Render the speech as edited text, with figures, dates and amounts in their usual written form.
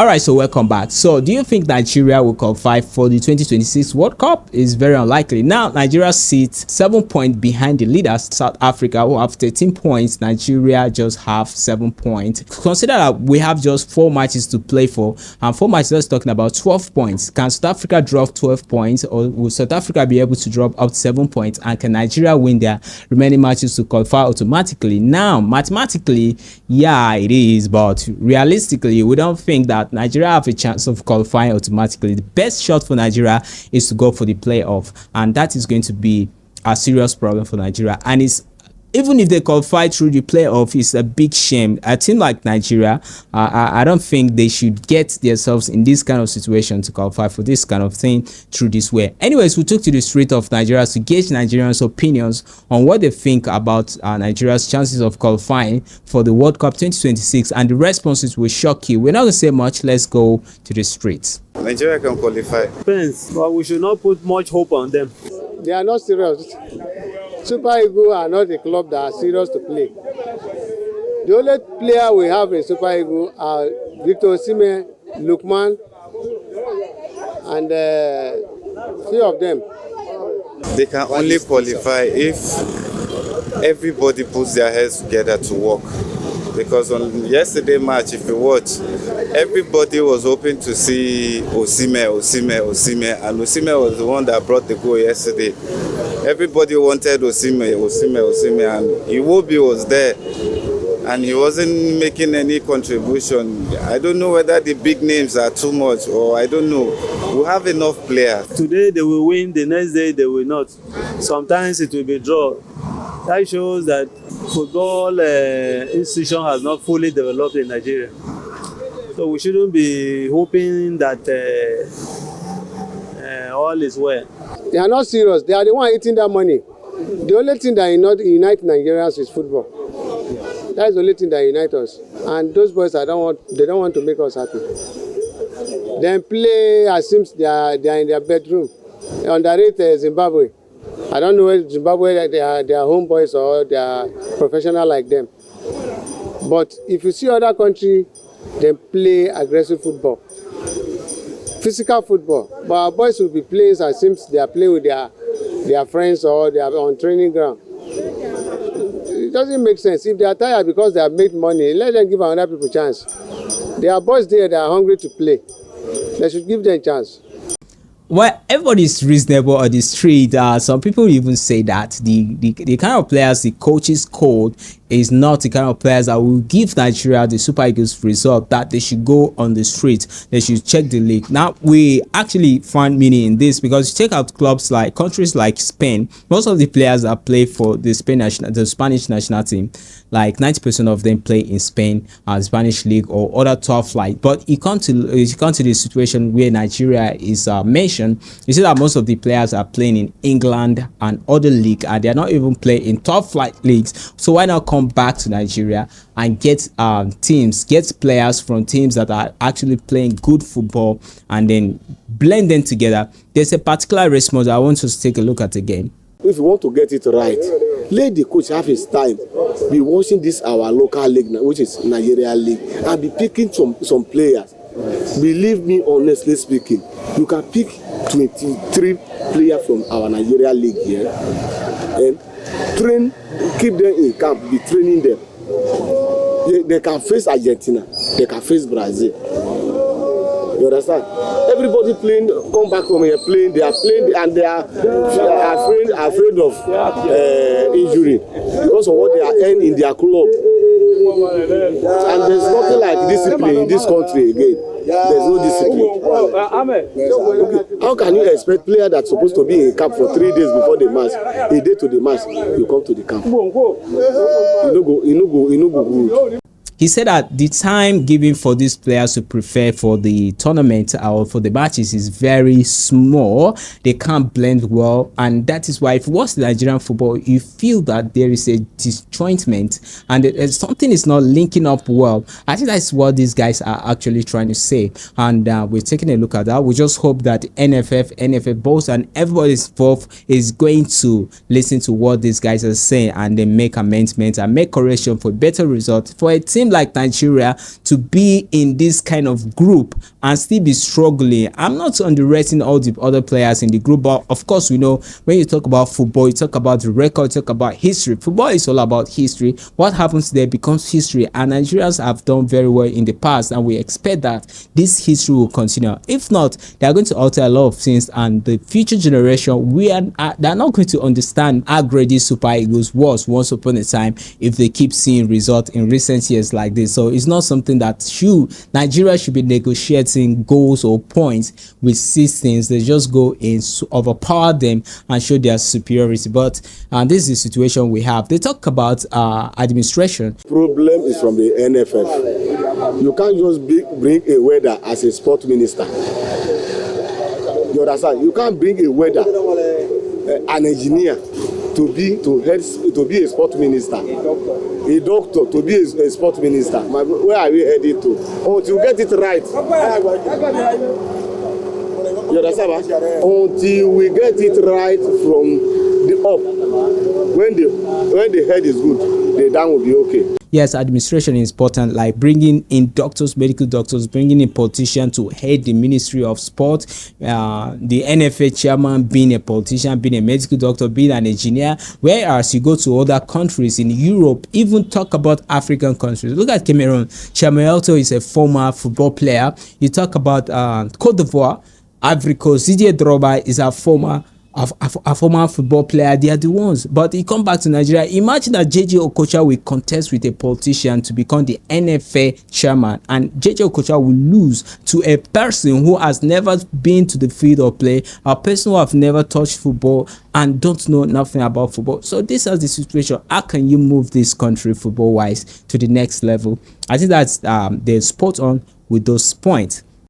Alright, so welcome back. So do you think Nigeria will qualify for the 2026 World Cup? It's very unlikely. Now Nigeria sits 7 points behind the leaders, South Africa, who have 13 points. Nigeria just have 7 points. Consider that we have just 4 matches to play for, and 4 matches, that's talking about 12 points. Can South Africa drop 12 points, or will South Africa be able to drop up to 7 points? And can Nigeria win their remaining matches to qualify automatically? Now mathematically, yeah, it is, but realistically we don't think that Nigeria have a chance of qualifying automatically. The best shot for Nigeria is to go for the playoff, and that is going to be a serious problem for Nigeria. And it's, even if they qualify through the playoff, it's a big shame. A team like Nigeria, I don't think they should get themselves in this kind of situation to qualify for this kind of thing through this way. Anyways, we took to the street of Nigeria to gauge Nigerians' opinions on what they think about Nigeria's chances of qualifying for the World Cup 2026, and the responses will shock you. We're not going to say much. Let's go to the streets. Nigeria can qualify. Depends, but we should not put much hope on them. They are not serious. Super Eagles are not a club that are serious to play. The only player we have in Super Eagles are Victor Osimhen, Lookman, and few of them. They can only qualify if everybody puts their heads together to work. Because on yesterday match, if you watch, everybody was hoping to see Osimhen, and Osimhen was the one that brought the goal yesterday. Everybody wanted Osimhen, and Iwobi was there, and he wasn't making any contribution. I don't know whether the big names are too much, or I don't know. We have enough players. Today they will win, the next day they will not. Sometimes it will be draw. That shows that football institution has not fully developed in Nigeria. So we shouldn't be hoping that all is well. They are not serious. They are the one eating that money. The only thing that unites Nigerians is football. That is the only thing that unites us. And those boys, they don't want to make us happy. Then play as if they are in their bedroom. They underrate Zimbabwe. I don't know whether Zimbabwe they are homeboys or they are professional like them. But if you see other countries, they play aggressive football, physical football. But our boys will be playing as if they are playing with their friends or they are on training ground. It doesn't make sense. If they are tired because they have made money, let them give other people a chance. There are boys there that are hungry to play. They should give them a chance. Well, everybody is reasonable on the street. Some people even say that the kind of players the coaches code is not the kind of players that will give Nigeria the Super Eagles result, that they should go on the street, they should check the league. Now, we actually find meaning in this because you check out countries like Spain. Most of the players that play for the Spanish national team, like 90% of them play in Spain, Spanish league or other top flight. But you come to the situation where Nigeria is mentioned, you see that most of the players are playing in England and other league, and they are not even playing in top flight leagues. So why not come back to Nigeria and get players from teams that are actually playing good football and then blend them together? There's a particular response I want us to take a look at again. If you want to get it right, let the coach have his time, be watching this our local league, which is Nigeria league, and be picking some players. Believe me, honestly speaking, you can pick 23 players from our Nigeria league here and keep them in camp, be training them. They can face Argentina, they can face Brazil. You understand? Everybody playing, come back from here playing, they are playing and they are afraid of injury because of what they are earning in their club. And there's nothing like discipline in this country again. There's no discipline. Okay. How can you expect player that's supposed to be in camp for 3 days before the match, a day to the match, you come to the camp? You no go good. He said that the time given for these players to prepare for the tournament or for the matches is very small. They can't blend well, and that is why if you watch the Nigerian football, you feel that there is a disjointment and something is not linking up well. I think that's what these guys are actually trying to say, and we're taking a look at that. We just hope that NFF boss and everybody involved is going to listen to what these guys are saying and then make amendments and make correction for better results for a team seems like Nigeria to be in this kind of group and still be struggling. I'm not underrating all the other players in the group, but of course we know when you talk about football, you talk about the record, you talk about history. Football is all about history. What happens there becomes history, and Nigerians have done very well in the past, and we expect that this history will continue. If not, they are going to alter a lot of things, and the future generation, they're not going to understand how great these Super Eagles was once upon a time if they keep seeing results in recent years like this. So it's not something that Nigeria should be negotiating goals or points with systems. They just go in, overpower them, and show their superiority. But this is the situation we have. They talk about administration. Problem is from the NFF. You can't just bring a weather as a sport minister. You understand? You can't bring a weather, an engineer to be a sport minister, a doctor to be a sport minister. Where are we heading to? Until you get it right. You understand? Until we get it right from the up. When the head is good, the down will be okay. Yes, administration is important, like bringing in doctors, medical doctors, bringing in politicians to head the Ministry of Sport, the NFA chairman being a politician, being a medical doctor, being an engineer. Whereas you go to other countries in Europe, even talk about African countries. Look at Cameroon. Iheanacho is a former football player. You talk about Cote d'Ivoire, Ivory Coast. Didier Drogba is a former football player. They are the ones. But he come back to Nigeria. Imagine that JJ Okocha will contest with a politician to become the NFA chairman, and JJ Okocha will lose to a person who has never been to the field of play, a person who have never touched football and don't know nothing about football. So this is the situation. How can you move this country football wise to the next level? I think that's they're spot on with those points.